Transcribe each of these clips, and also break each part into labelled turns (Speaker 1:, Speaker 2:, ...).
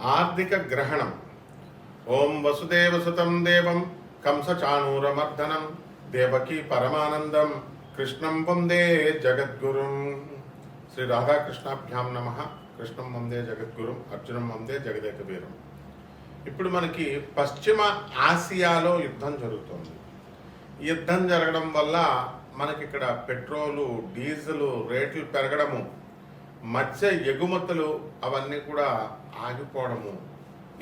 Speaker 1: ఆర్థిక గ్రహణం. ఓం వసుదేవసుతం దేవం కంసచాణూరమర్దనం దేవకీ పరమానందం కృష్ణం వందే జగద్గురుం. శ్రీ రాధాకృష్ణాభ్యాం నమ. కృష్ణం వందే జగద్గురుం, అర్జునం వందే జగదేక వీరం. ఇప్పుడు మనకి పశ్చిమ ఆసియాలో యుద్ధం జరుగుతుంది. యుద్ధం జరగడం వల్ల మనకి ఇక్కడ పెట్రోలు డీజిల్ రేట్లు పెరగడము, మత్స్య ఎగుమతులు అవన్నీ కూడా ఆగిపోవడము,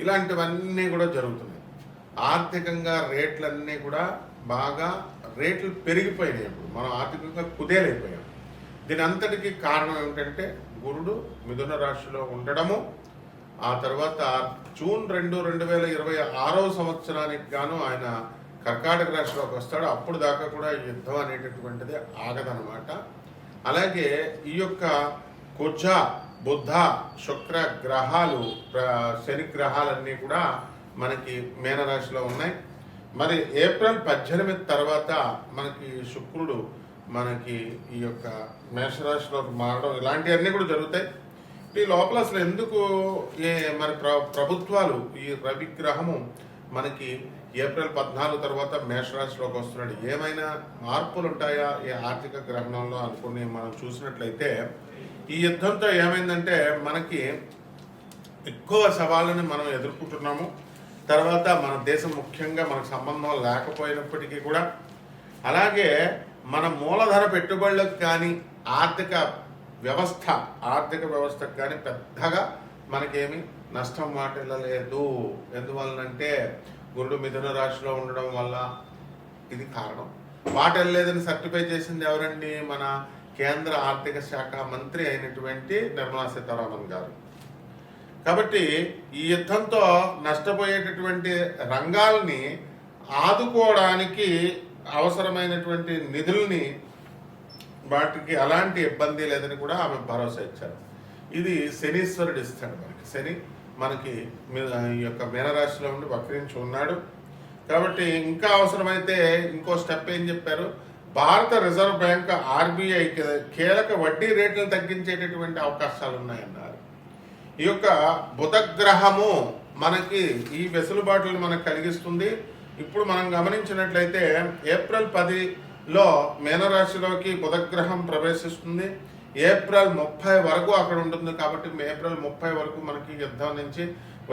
Speaker 1: ఇలాంటివన్నీ కూడా జరుగుతున్నాయి. ఆర్థికంగా రేట్లన్నీ కూడా బాగా రేట్లు పెరిగిపోయినాయి. ఇప్పుడు మనం ఆర్థికంగా కుదేలైపోయాం. దీని అంతటికీ కారణం ఏమిటంటే గురుడు మిథున రాశిలో ఉండడము, ఆ తర్వాత జూన్ 2, 2026 సంవత్సరానికి గాను ఆయన కర్కాటక రాశిలోకి వస్తాడు. అప్పుడు దాకా కూడా యుద్ధం అనేటటువంటిది ఆగదనమాట. అలాగే ఈ యొక్క కుజ, బుధ, శుక్ర గ్రహాలు, శని గ్రహాలన్నీ కూడా మనకి మీనరాశిలో ఉన్నాయి. మరి ఏప్రిల్ 18 తర్వాత మనకి శుక్రుడు మనకి ఈ యొక్క మేషరాశిలోకి మారడం, ఇలాంటివన్నీ కూడా జరుగుతాయి. ఈ లోపల అసలు ఎందుకు మరి ప్రభుత్వాలు ఈ రవి గ్రహము మనకి ఏప్రిల్ 14 తర్వాత మేషరాశిలోకి వస్తున్నాడు, ఏమైనా మార్పులు ఉంటాయా ఈ ఆర్థిక గ్రహణంలో అనుకుని మనం చూసినట్లయితే, ఈ యుద్ధంతో ఏమైందంటే మనకి ఎక్కువ సవాళ్ళని మనం ఎదుర్కొంటున్నాము. తర్వాత మన దేశం ముఖ్యంగా మనకు సంబంధం లేకపోయినప్పటికీ కూడా, అలాగే మన మూలధన పెట్టుబడులకు కానీ ఆర్థిక వ్యవస్థకు కానీ పెద్దగా మనకేమి నష్టం వాటిల్లలేదు. ఎందువలనంటే గురుడు మిథున రాశిలో ఉండడం వల్ల ఇది కారణం. వాటిల్లలేదని సర్టిఫై చేసింది ఎవరండి? మన కేంద్ర ఆర్థిక శాఖ మంత్రి అయినటువంటి నిర్మలా సీతారామన్ గారు. కాబట్టి ఈ యుద్ధంతో నష్టపోయేటటువంటి రంగాల్ని ఆదుకోవడానికి అవసరమైనటువంటి నిధుల్ని, వాటికి అలాంటి ఇబ్బంది లేదని కూడా ఆమె భరోసా ఇచ్చారు. ఇది శనీశ్వరుడు ఇస్తాడు మనకి. శని మనకి ఈ యొక్క మీనరాశిలో ఉండి వక్రించి ఉన్నాడు. కాబట్టి ఇంకా అవసరమైతే ఇంకో స్టెప్ ఏం చెప్పారు? భారత రిజర్వ్ బ్యాంక్ RBI కీలక వడ్డీ రేట్లను తగ్గించేటటువంటి అవకాశాలు ఉన్నాయన్నారు. ఈ యొక్క బుధగ్రహము మనకి ఈ వెసులుబాటులు మనకు కలిగిస్తుంది. ఇప్పుడు మనం గమనించినట్లయితే ఏప్రిల్ 10లో మీనరాశిలోకి బుధగ్రహం ప్రవేశిస్తుంది. ఏప్రిల్ 30 వరకు అక్కడ ఉంటుంది. కాబట్టి ఏప్రిల్ 30 వరకు మనకి యుద్ధం నుంచి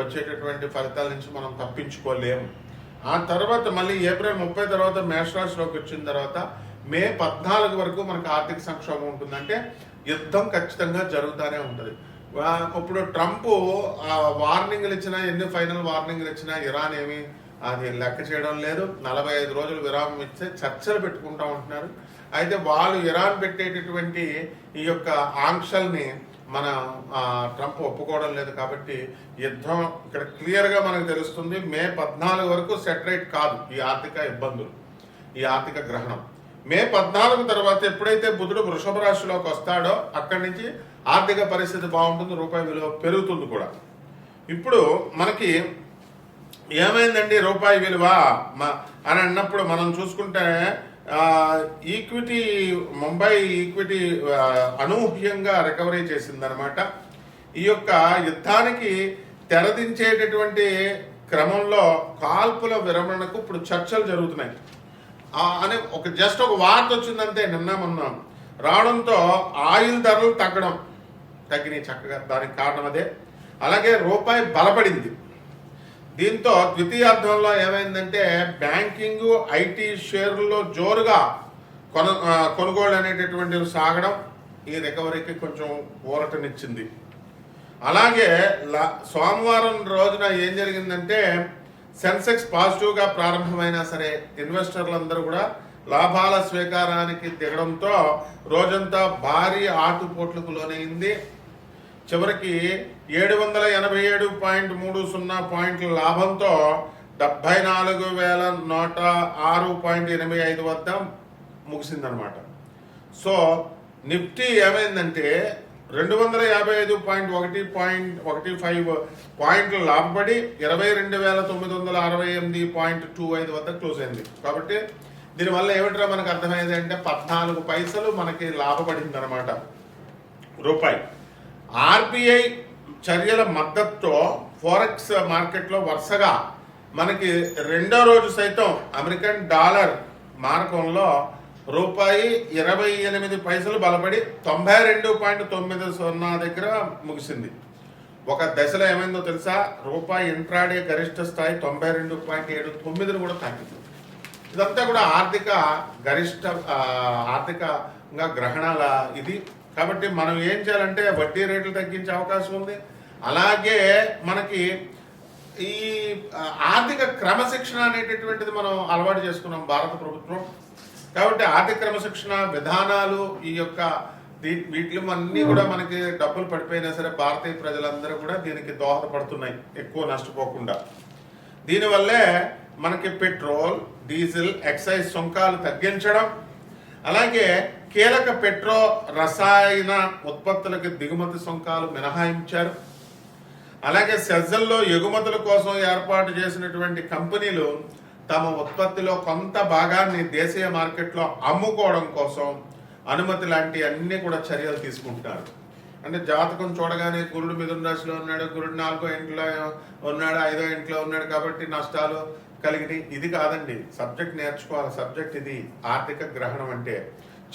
Speaker 1: వచ్చేటటువంటి ఫలితాల నుంచి మనం తప్పించుకోలేము. ఆ తర్వాత మళ్ళీ ఏప్రిల్ 30 తర్వాత మేషరాశిలోకి వచ్చిన తర్వాత మే 14 వరకు మనకు ఆర్థిక సంక్షోభం ఉంటుందంటే యుద్ధం ఖచ్చితంగా జరుగుతూనే ఉంటుంది. ఇప్పుడు ట్రంప్ వార్నింగ్లు ఇచ్చినా, ఎన్ని ఫైనల్ వార్నింగ్లు ఇచ్చినా ఇరాన్ ఏమి అది లెక్క చేయడం లేదు. 45 రోజులు విరామం ఇస్తే చర్చలు పెట్టుకుంటూ ఉంటున్నారు. అయితే వాళ్ళు ఇరాన్ పెట్టేటటువంటి ఈ యొక్క ఆంక్షల్ని మన ట్రంప్ ఒప్పుకోవడం లేదు. కాబట్టి యుద్ధం ఇక్కడ క్లియర్గా మనకు తెలుస్తుంది. మే 14 వరకు సెటరేట్ కాదు ఈ ఆర్థిక ఇబ్బందులు, ఈ ఆర్థిక గ్రహణం. మే 14 తర్వాత ఎప్పుడైతే బుధుడు వృషభ రాశిలోకి వస్తాడో అక్కడి నుంచి ఆర్థిక పరిస్థితి బాగుంటుంది, రూపాయి విలువ పెరుగుతుంది కూడా. ఇప్పుడు మనకి ఏమైందండి రూపాయి విలువ అని అన్నప్పుడు మనం చూసుకుంటే ఈక్విటీ, ముంబై ఈక్విటీ అనూహ్యంగా రికవరీ చేసిందనమాట. ఈ యొక్క యుద్ధానికి తెరదించేటటువంటి క్రమంలో కాల్పుల విరమణకు ఇప్పుడు చర్చలు జరుగుతున్నాయి అని జస్ట్ ఒక వార్త వచ్చిందంటే నిన్న మొన్న రావడంతో ఆయిల్ ధరలు తగ్గినాయి చక్కగా. దానికి కారణం అదే. అలాగే రూపాయి బలపడింది. దీంతో ద్వితీయార్థంలో ఏమైందంటే బ్యాంకింగ్, IT షేర్లలో జోరుగా కొనుగోలు అనేటటువంటివి సాగడం ఈ రికవరీకి కొంచెం ఊరటనిచ్చింది. అలాగే సోమవారం రోజున ఏం జరిగిందంటే సెన్సెక్స్ పాజిటివ్గా ప్రారంభమైనా సరే ఇన్వెస్టర్లందరూ కూడా లాభాల స్వీకారానికి దిగడంతో రోజంతా భారీ ఆటుపోట్లకు లోనైంది. చివరికి 787.30 పాయింట్ల లాభంతో 74,106.85 వద్ద ముగిసిందనమాట. సో నిఫ్టీ ఏమైందంటే 255.15 పాయింట్లు లాభపడి 22,968.25 వద్ద క్లోజ్ అయింది. కాబట్టి దీనివల్ల ఏమిట్రా మనకు అర్థమైంది అంటే 14 పైసలు మనకి లాభపడింది అనమాట రూపాయి. RBI చర్యల మద్దతుతో ఫారెక్స్ మార్కెట్లో వరుసగా మనకి రెండో రోజు సైతం అమెరికన్ డాలర్ మారకంలో రూపాయి 28 పైసలు బలపడి 92.90 దగ్గర ముగిసింది. ఒక దశలో ఏమైందో తెలుసా, రూపాయి ఇంట్రాడే గరిష్ట స్థాయి 92.79 కూడా తాకింది. ఇదంతా కూడా ఆర్థికంగా గ్రహణాల ఇది. కాబట్టి మనం ఏం చేయాలంటే వడ్డీ రేట్లు తగ్గించే అవకాశం ఉంది. అలాగే మనకి ఈ ఆర్థిక క్రమశిక్షణ అనేటటువంటిది మనం అలవాటు చేసుకున్నాం భారత ప్రభుత్వం. కాబట్టి ఆర్థిక క్రమశిక్షణ విధానాలు ఈ యొక్క వీటిలో అన్నీ కూడా మనకి డబ్బులు పడిపోయినా సరే భారతీయ ప్రజలందరూ కూడా దీనికి దోహదపడుతున్నాయి ఎక్కువ నష్టపోకుండా. దీనివల్లే మనకి పెట్రోల్, డీజిల్, ఎక్సైజ్ సుంకాలు తగ్గించడం, అలాగే కీలక పెట్రో రసాయన ఉత్పత్తులకి దిగుమతి సుంకాలు మినహాయించారు. అలాగే సెజ్జల్లో ఎగుమతుల కోసం ఏర్పాటు చేసినటువంటి కంపెనీలు తమ ఉత్పత్తిలో కొంత భాగాన్ని దేశీయ మార్కెట్లో అమ్ముకోవడం కోసం అనుమతి లాంటి అన్ని కూడా చర్యలు తీసుకుంటున్నారు. అంటే జాతకం చూడగానే గురుడు మిథున రాశిలో ఉన్నాడు, గురుడు 4వ ఇంట్లో ఉన్నాడు, 5వ ఇంట్లో ఉన్నాడు కాబట్టి నష్టాలు కలిగినాయి. ఇది కాదండి, సబ్జెక్ట్ నేర్చుకోవాలి. సబ్జెక్ట్ ఇది ఆర్థిక గ్రహణం అంటే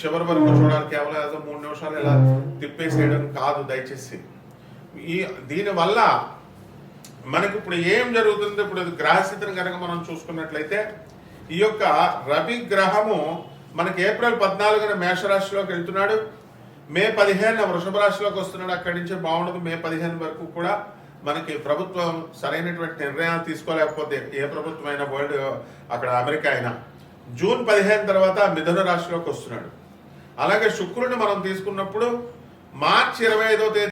Speaker 1: చివరి వరకు చూడాలి. కేవలం ఏదో 3 నిమిషాలు ఇలా తిప్పేసేయడం కాదు దయచేసి. దీనివల్ల మనకి ఇప్పుడు ఏం జరుగుతుంది, ఇప్పుడు గ్రహస్థితిని కనుక మనం చూసుకున్నట్లయితే ఈ యొక్క రవి గ్రహము మనకి ఏప్రిల్ 14న మేషరాశిలోకి వెళ్తున్నాడు, మే 15న వృషభ రాశిలోకి వస్తున్నాడు. అక్కడి నుంచి బాగుండదు. మే 15 వరకు కూడా మనకి ప్రభుత్వం సరైనటువంటి నిర్ణయాలు తీసుకోలేకపోతే, ఏ ప్రభుత్వం అయినా వరల్డ్ అక్కడ అమెరికా అయినా, జూన్ 15 తర్వాత మిథున రాశిలోకి వస్తున్నాడు. అలాగే శుక్రుడిని మనం తీసుకున్నప్పుడు మార్చి 25వ తేదీ